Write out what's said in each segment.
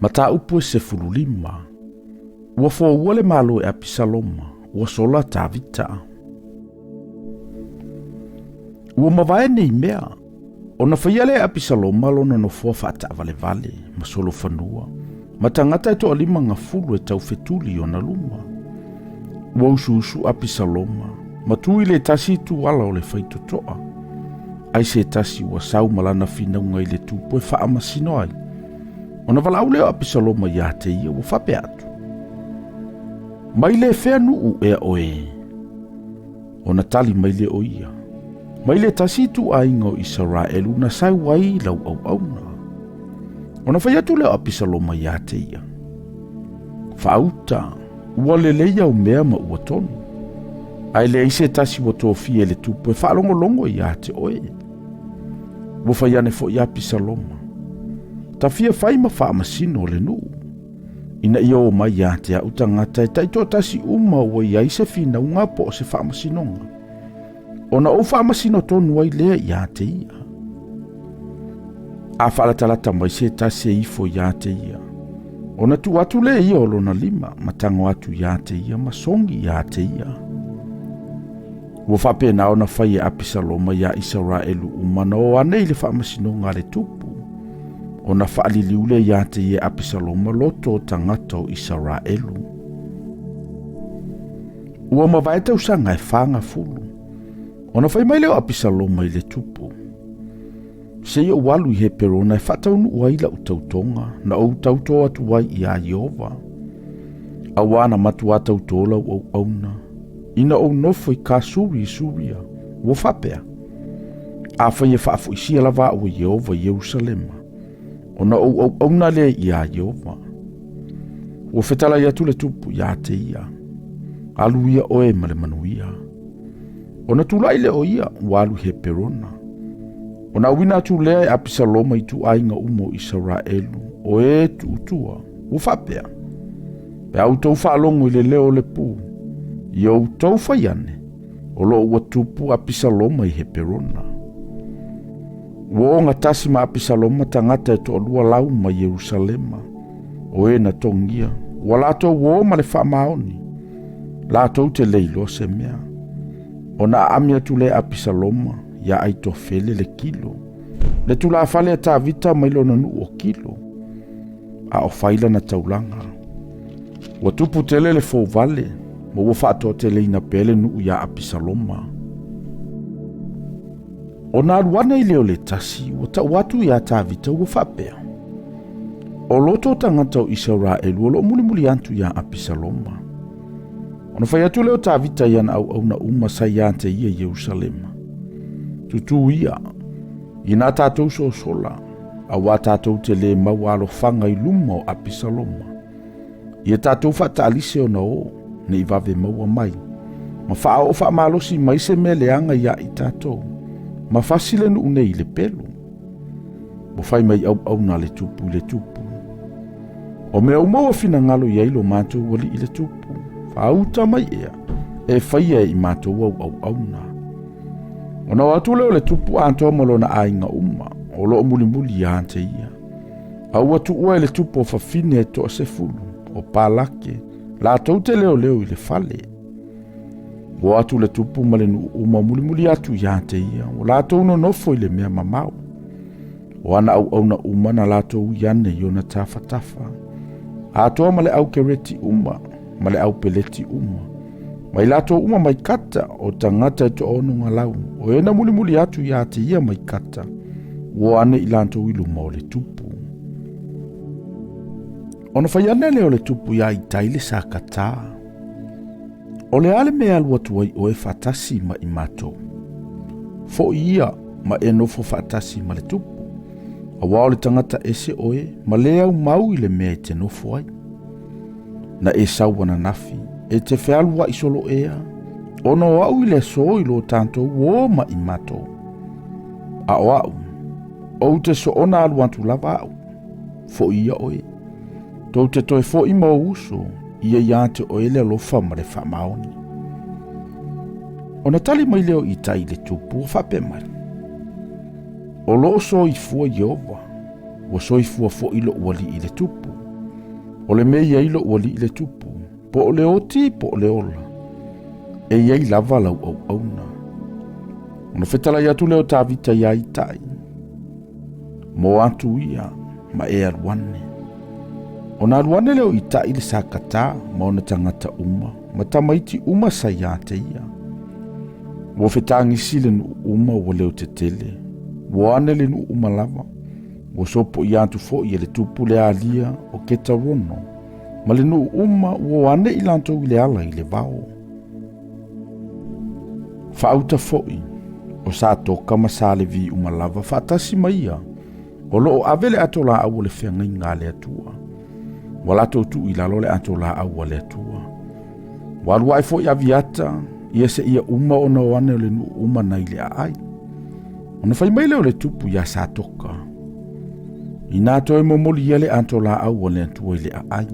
Mata upu se fululima. Ua fōua le malo e Apisaloma. Ua sola tāvita. Ua mavae nei mea. Ona whaia le Apisaloma lona no fua whaata vale ma solo whanua. Ma tangata e toa lima ngā fulu e tau whetuli o na luma. Ua usu Apisaloma. Ma tui le tasi tu ala o le whaitotoa. Ai se tasi ua sau malana whinaunga i le tupu e wha masino ai. Ona walau leo Apisaloma ia te ia ua whape atu. Mai le whea nuu ea oe. Ona tali mai le o ia. Mai le tasi tu ainga o Israelu na sai wai lau au auna. Ona whai atu leo Apisaloma ia te ia. Whauta, ua le leia o mea ma ua tonu. Ai le ise tasi ua tōwhi e le tupu e whaalongolongo ia te oe. Ua whai ane fo i Apisaloma. Ta fia whai ma wha masino le nuu. Ina ia o mai ia te au tangata e taito tasi uma ua ia ise fina unga po se wha masinonga. Ona o wha masino tonu ai lea ia te ia. A whaalatalata mai se tasi e ifo ia te ia. Ona tu atu le ia o lona lima, matango atu ia te ia, masongi ia te ia. Ua whape na ona whai e Apisaloma ia Israelu umana o ane le wha masinonga le tupu. Ona whaaliliule ia te ia Apisaloma loto tangata o Israelu. Ua mawaeta usanga e whanga fulu. Ona whai mai leo Apisaloma i le tupu. Se ia walu i he perona e whataunu uaila utautonga na o utautoa tuai i a Iova. Awana matu atautola o auna. Ina o nofo i ka suri i suria. Ua whapea. A whai e whaafu i sia lava o Iova Jerusalema. Ona o auna le i a Iova. Ua whetala i atu le tupu ia te ia. Alu ia oe ma le manuia. Ona tulai le o ia walu he perona. Ona wina tu lea e Apisaloma i tu ainga umo Israelu. O e tu utua. Ufapea. Pe au tau whaalongo i le leo le pū. I au tau whaiane. O lo ua tupu Apisaloma i he perona. Ua o ngatasi ma Apisaloma tangata e toa lua lau ma Jerusalema. O e na tongia. Ua lato uo ma le whaamaoni. Lato te leilo se mea. Ona amia tu le Apisaloma. Ya ai tofele le kilo. Le tula fale a ta vita mailo na nu o kilo. A o faila na taulanga. Wa tupu tele le fo vale. Mo wa fato tele ina pele nu ya Apisaloma. Ona aluana ileo le tasi. Wata watu ya ta vita wa fapea. O loto tangata o Israelu. O lo muli antu ya Apisaloma. Ona fayatu leo ta vita yan au na uma sayante ia Jerusalema. Tutu ia, i nā tātou so sola, a wā tātou te le mawalo whanga i luma o Apisaloma. I tātou whata alise o na o, ne i wawe maua mai. Ma wha o wha malosi mai se me leanga ia i tātou. Ma whasile nu une i le pelu. Mo whai mai au na le tupu. O mea umaua fina ngalo i ailo mātou wali i le tupu. Whauta mai ea, e whaia i mātou au na. Ona watu leo le tupu antoa malona ainga uma, o loo muli ya ante ia. Au watu ua le tupu o fafine e toa se fulu, o pālake, la taute leo i le fale. O watu le tupu malenu uma muli atu ya ante ia, o la tau no nofo i le mea mamau. O ana au na uma na la tau yane yona tafa. Atoa male au kereti uma, male au peleti uma. Mai lato uma mai kata o tangata e to onu ngalau. O ena muli atu ia te ia mai kata. O ane ilanto ilu mo le tupu. Ona whaiane leo le tupu ia i taile sa kata. O le ale mea alua tuai o e whatasi ma i mato. Fo ia ma e nofo whatasi ma le tupu. A wao le tangata ese oe ma le au mau i le mea i te nofo ai. Na e sauwana nafi. E te whealua i solo ea. Ono au i le so i lo tanto o ma i mato. A o au. O te so ona aluantu lava au. Fo ia oe. Tau te toi fo i ma uso. Ia ia te oe le lofa ma le whamaoni. Ona tali mai leo i tai le tupu o whape mai. O lo so i fua Jehova. O so i fua fo i lo uali i le tupu. O le mei ai lo ua li le tupu, po o le oti, po o le ola. E iai lava lau au auna. Ona whetala i atu leo tāwita ia i tai. Mo atu ia, ma e aruane. Ona aruane leo i tai le sakata, ma ona tangata uma, ma tamaiti uma sa ia te ia. Wo whetangi sile nu uma wa leo te tele. Wo ane le nu uma lava. Wo sopo i atu fo i le tupu le alia o keta rono. Ma le nu uma wo ane i lanto i le ala i le vao. Whauta foi, o sa toka ma sa le vi uma lava whaatasi maia, o loo avele ato la au le whengai ngā le atua. Walato tu i lalo le ato la au le atua. Waluai foi aviata, ia se ia uma o na wane o le nu uma na i le ai. Ona whai maile o le tupu ia sa toka. I nā toi momoli ia le ato la au le atua i le ai.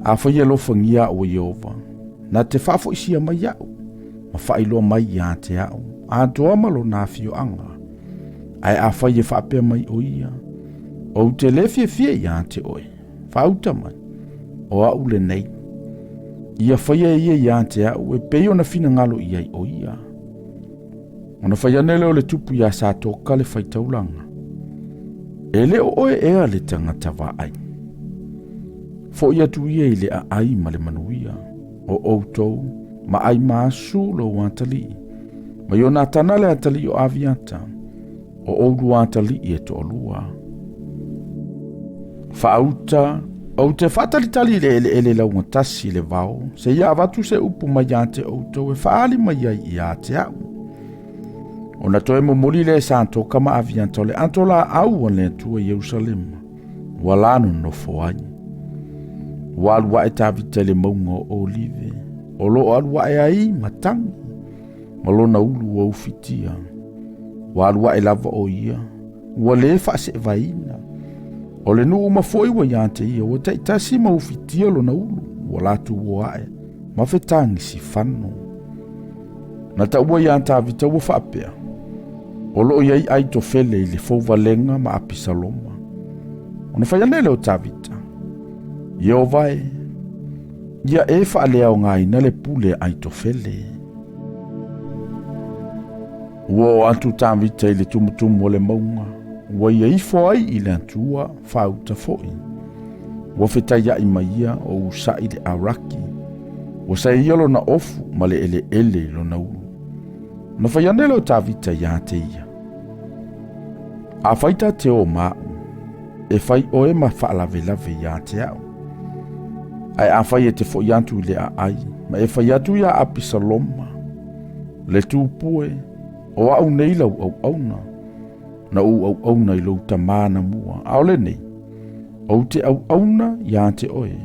A whai e lo whangia o Iova, na te whafo isia mai au. Ma whailoa mai ia te au, a toa malo nā fio anga. Ai a whai e whapea mai o ia. O te le fie ia te oe, whauta mai, o au le nei. Ia whai e ia te au, e peo na fina ngalo ia i o ia. Ona whai anele o le tupu ia sa toka le Faitaulanga. E le o oe ea le tangata wa ai. Fo ia tu ia i le a ai ma le manuia, o outou, ma ai maasu lo wantali. Ma yo nā tana le atali o aviata, o oulu wantali i e to olua. Whaauta, o te whatalitali le ele lau ngatasi le vao, se ia avatu se upu mai ante outou e whaali mai ai i ate au. O na toe momoli le santo kama avianta o le antola au le tua Jerusalem, walano no foai. Walua e tavita le maunga o olive, o lo alua e ai matangi, ma lona ulu o ufitia. Wa alua e lava o ia, ua le whaase e vaina. O le nuu mafoi wa iante ia, o taitasi ma ufitia lona ulu, ua latu ua ae, ma fetangi si whano. Na ta ua ianta avita ua whapea, o lo iai ai to fele i le fauvalenga ma apisaloma. Ona whaianele o tavita, ia vai, ia e whaalea o ngai na le pule ai to fele. Ua o antu tāwita i le tumutumu o le maunga, ua ia ifo ai i le antua whauta foi. Ua whetaya i maia o usa i le araki, ua sa ialo na ofu ma le ele lo na ulu. Na whaianele o tāwita ia te ia. A whaita te o mau, e whai o e ma whaalawelawe ia te au. Ai a whai e te fo iantu i le a ai, ma e whai atu ia apisaloma. Le tūpue, o au nei lau au auna, na u au auna i lau tamana mua, ao le nei, o te au auna ia te oe.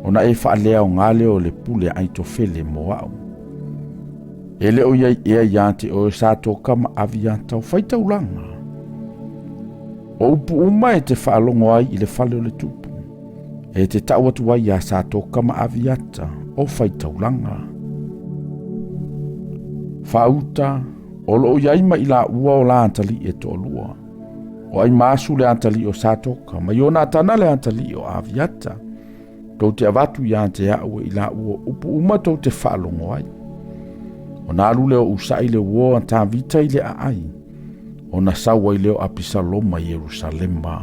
O na e whaalea o ngale o le pule ai to fele mo au. E le o iai ea ia te oe sa toka ma avianta o Faitaulanga. O upu uma e te whaalongo ai i le whale o le tupu. E te tau atu ai a sa toka ma aviata o Faitaulanga. Whauta, o loo iai ma i la ua o la antali e to lua. O ai maasu le antali o sa toka, ma i ona tana le antali o aviata. Tou te avatu i ante au i la ua upu uma tou te whaalongo ai. O nā lule o usai le ua an tā vita i le a ai. O na sawa i leo apisaloma Jerusalema.